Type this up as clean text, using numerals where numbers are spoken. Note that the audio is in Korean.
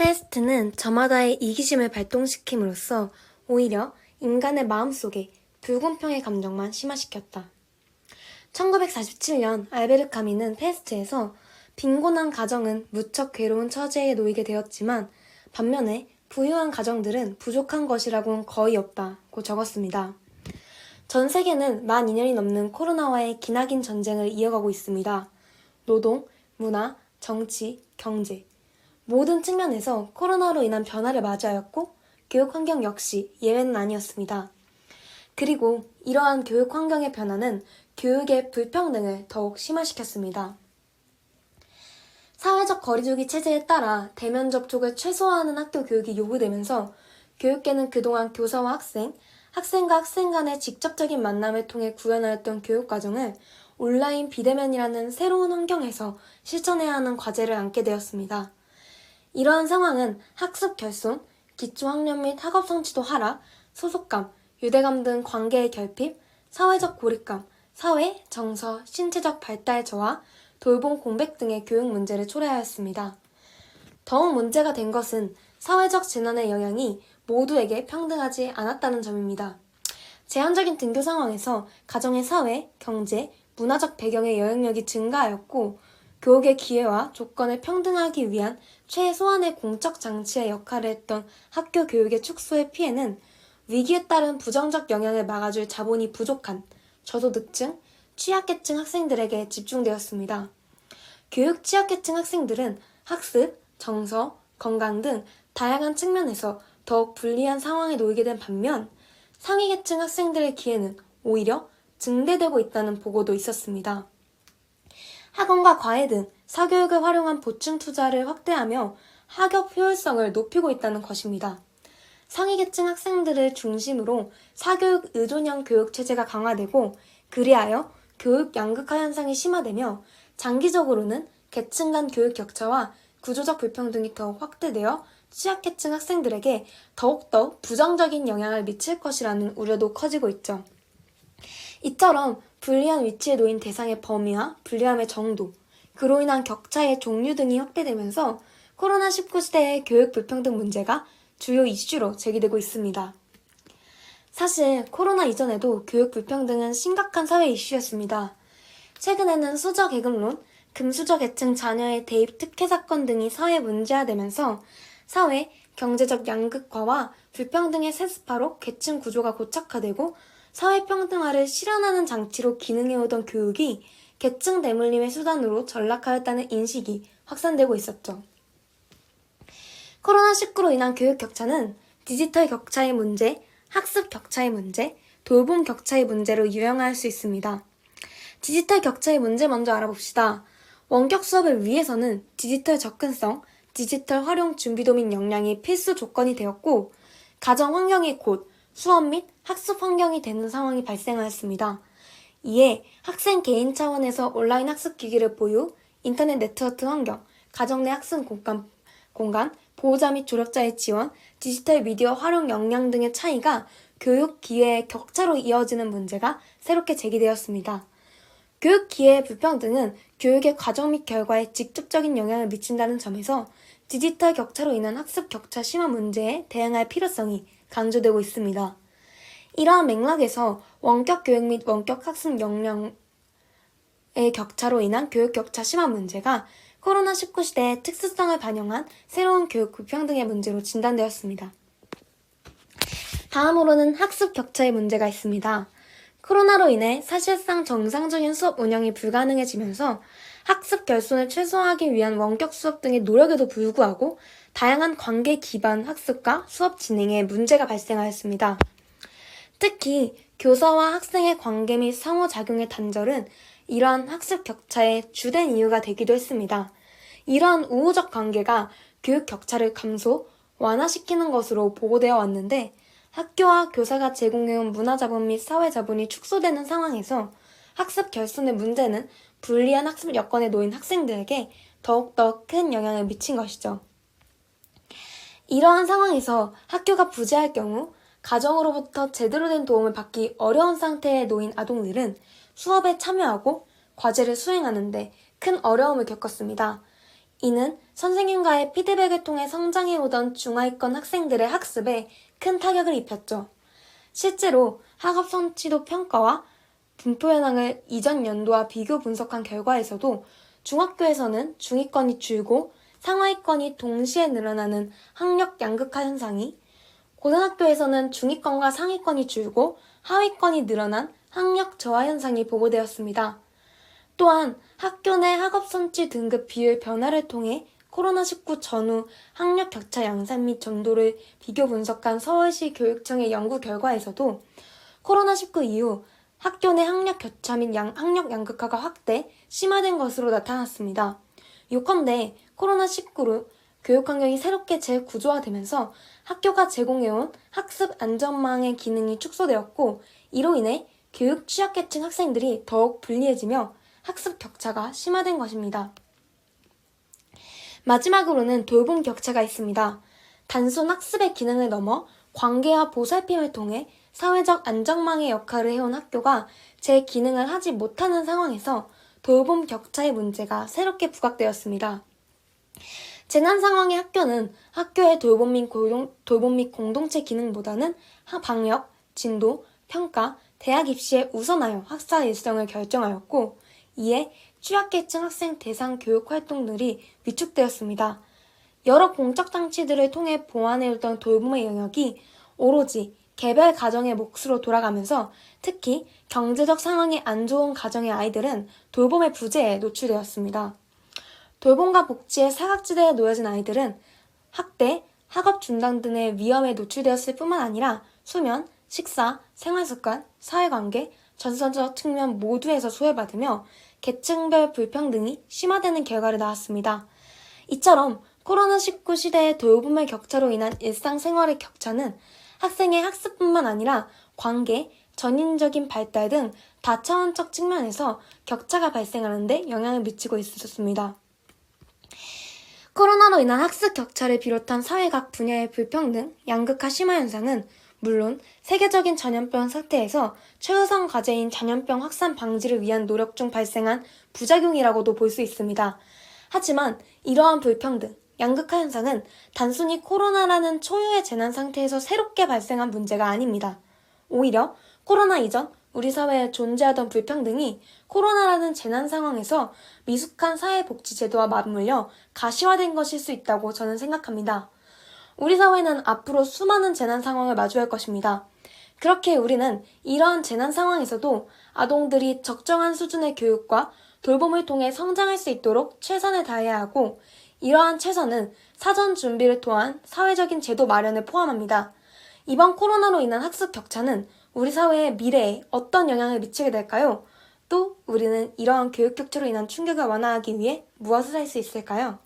페스트는 저마다의 이기심을 발동시킴으로써 오히려 인간의 마음속에 불공평의 감정만 심화시켰다. 1947년 알베르 카미는 페스트에서 빈곤한 가정은 무척 괴로운 처지에 놓이게 되었지만 반면에 부유한 가정들은 부족한 것이라고는 거의 없다고 적었습니다. 전 세계는 만 2년이 넘는 코로나와의 기나긴 전쟁을 이어가고 있습니다. 노동, 문화, 정치, 경제 모든 측면에서 코로나로 인한 변화를 맞이하였고 교육 환경 역시 예외는 아니었습니다. 그리고 이러한 교육 환경의 변화는 교육의 불평등을 더욱 심화시켰습니다. 사회적 거리두기 체제에 따라 대면 접촉을 최소화하는 학교 교육이 요구되면서 교육계는 그동안 교사와 학생, 학생과 학생 간의 직접적인 만남을 통해 구현하였던 교육과정을 온라인 비대면이라는 새로운 환경에서 실천해야 하는 과제를 안게 되었습니다. 이러한 상황은 학습 결손, 기초학력 및 학업 성취도 하락, 소속감, 유대감 등 관계의 결핍, 사회적 고립감, 사회, 정서, 신체적 발달 저하, 돌봄 공백 등의 교육 문제를 초래하였습니다. 더욱 문제가 된 것은 사회적 재난의 영향이 모두에게 평등하지 않았다는 점입니다. 제한적인 등교 상황에서 가정의 사회, 경제, 문화적 배경의 영향력이 증가하였고 교육의 기회와 조건을 평등하기 위한 최소한의 공적 장치의 역할을 했던 학교 교육의 축소의 피해는 위기에 따른 부정적 영향을 막아줄 자본이 부족한 저소득층, 취약계층 학생들에게 집중되었습니다. 교육 취약계층 학생들은 학습, 정서, 건강 등 다양한 측면에서 더욱 불리한 상황에 놓이게 된 반면 상위계층 학생들의 기회는 오히려 증대되고 있다는 보고도 있었습니다. 학원과 과외 등 사교육을 활용한 보충 투자를 확대하며 학업 효율성을 높이고 있다는 것입니다. 상위계층 학생들을 중심으로 사교육 의존형 교육 체제가 강화되고 그리하여 교육 양극화 현상이 심화되며 장기적으로는 계층 간 교육 격차와 구조적 불평등이 더욱 확대되어 취약계층 학생들에게 더욱더 부정적인 영향을 미칠 것이라는 우려도 커지고 있죠. 이처럼 불리한 위치에 놓인 대상의 범위와 불리함의 정도, 그로 인한 격차의 종류 등이 확대되면서 코로나19 시대의 교육 불평등 문제가 주요 이슈로 제기되고 있습니다. 사실 코로나 이전에도 교육 불평등은 심각한 사회 이슈였습니다. 최근에는 수저 계급론, 금수저 계층 자녀의 대입 특혜 사건 등이 사회 문제화되면서 사회, 경제적 양극화와 불평등의 세습화로 계층 구조가 고착화되고 사회평등화를 실현하는 장치로 기능해오던 교육이 계층 대물림의 수단으로 전락하였다는 인식이 확산되고 있었죠. 코로나19로 인한 교육 격차는 디지털 격차의 문제, 학습 격차의 문제, 돌봄 격차의 문제로 유형화할 수 있습니다. 디지털 격차의 문제 먼저 알아봅시다. 원격 수업을 위해서는 디지털 접근성, 디지털 활용 준비도 및 역량이 필수 조건이 되었고 가정 환경이 곧 수업 및 학습 환경이 되는 상황이 발생하였습니다. 이에 학생 개인 차원에서 온라인 학습 기기를 보유, 인터넷 네트워크 환경, 가정 내 학습 공간, 보호자 및 조력자의 지원, 디지털 미디어 활용 역량 등의 차이가 교육 기회의 격차로 이어지는 문제가 새롭게 제기되었습니다. 교육 기회의 불평등은 교육의 과정 및 결과에 직접적인 영향을 미친다는 점에서 디지털 격차로 인한 학습 격차 심화 문제에 대응할 필요성이 강조되고 있습니다. 이러한 맥락에서 원격 교육 및 원격 학습 역량의 격차로 인한 교육 격차 심화 문제가 코로나19 시대의 특수성을 반영한 새로운 교육 불평등의 문제로 진단되었습니다. 다음으로는 학습 격차의 문제가 있습니다. 코로나로 인해 사실상 정상적인 수업 운영이 불가능해지면서 학습 결손을 최소화하기 위한 원격 수업 등의 노력에도 불구하고 다양한 관계 기반 학습과 수업 진행에 문제가 발생하였습니다. 특히 교사와 학생의 관계 및 상호작용의 단절은 이러한 학습 격차의 주된 이유가 되기도 했습니다. 이러한 우호적 관계가 교육 격차를 감소, 완화시키는 것으로 보고되어 왔는데 학교와 교사가 제공해온 문화자본 및 사회자본이 축소되는 상황에서 학습 결손의 문제는 불리한 학습 여건에 놓인 학생들에게 더욱더 큰 영향을 미친 것이죠. 이러한 상황에서 학교가 부재할 경우 가정으로부터 제대로 된 도움을 받기 어려운 상태에 놓인 아동들은 수업에 참여하고 과제를 수행하는데 큰 어려움을 겪었습니다. 이는 선생님과의 피드백을 통해 성장해오던 중하위권 학생들의 학습에 큰 타격을 입혔죠. 실제로 학업 성취도 평가와 분포 현황을 이전 연도와 비교 분석한 결과에서도 중학교에서는 중위권이 줄고 상하위권이 동시에 늘어나는 학력 양극화 현상이, 고등학교에서는 중위권과 상위권이 줄고 하위권이 늘어난 학력 저하 현상이 보고되었습니다. 또한 학교 내 학업 성취 등급 비율 변화를 통해 코로나19 전후 학력 격차 양산 및 정도를 비교 분석한 서울시 교육청의 연구 결과에서도 코로나19 이후 학교 내 학력 격차 및 학력 양극화가 확대, 심화된 것으로 나타났습니다. 요컨대 코로나19로 교육 환경이 새롭게 재구조화되면서 학교가 제공해온 학습 안전망의 기능이 축소되었고, 이로 인해 교육 취약계층 학생들이 더욱 불리해지며 학습 격차가 심화된 것입니다. 마지막으로는 돌봄 격차가 있습니다. 단순 학습의 기능을 넘어 관계와 보살핌을 통해 사회적 안정망의 역할을 해온 학교가 제 기능을 하지 못하는 상황에서 돌봄 격차의 문제가 새롭게 부각되었습니다. 재난 상황의 학교는 학교의 돌봄 및 공동체 기능보다는 방역, 진도, 평가, 대학 입시에 우선하여 학사 일정을 결정하였고, 이에 취약계층 학생 대상 교육 활동들이 위축되었습니다. 여러 공적 장치들을 통해 보완해오던 돌봄의 영역이 오로지 개별 가정의 몫으로 돌아가면서 특히 경제적 상황이 안 좋은 가정의 아이들은 돌봄의 부재에 노출되었습니다. 돌봄과 복지의 사각지대에 놓여진 아이들은 학대, 학업 중단 등의 위험에 노출되었을 뿐만 아니라 수면, 식사, 생활습관, 사회관계, 전선적 측면 모두에서 소외받으며 계층별 불평등이 심화되는 결과를 낳았습니다. 이처럼 코로나19 시대의 돌봄의 격차로 인한 일상생활의 격차는 학생의 학습뿐만 아니라 관계, 전인적인 발달 등 다차원적 측면에서 격차가 발생하는 데 영향을 미치고 있었습니다. 코로나로 인한 학습 격차를 비롯한 사회 각 분야의 불평등, 양극화 심화 현상은 물론 세계적인 전염병 사태에서 최우선 과제인 전염병 확산 방지를 위한 노력 중 발생한 부작용이라고도 볼 수 있습니다. 하지만 이러한 불평등, 양극화 현상은 단순히 코로나라는 초유의 재난 상태에서 새롭게 발생한 문제가 아닙니다. 오히려 코로나 이전 우리 사회에 존재하던 불평등이 코로나라는 재난 상황에서 미숙한 사회복지제도와 맞물려 가시화된 것일 수 있다고 저는 생각합니다. 우리 사회는 앞으로 수많은 재난 상황을 마주할 것입니다. 그렇게 우리는 이러한 재난 상황에서도 아동들이 적정한 수준의 교육과 돌봄을 통해 성장할 수 있도록 최선을 다해야 하고, 이러한 최선은 사전 준비를 통한 사회적인 제도 마련을 포함합니다. 이번 코로나로 인한 학습 격차는 우리 사회의 미래에 어떤 영향을 미치게 될까요? 또 우리는 이러한 교육 격차로 인한 충격을 완화하기 위해 무엇을 할 수 있을까요?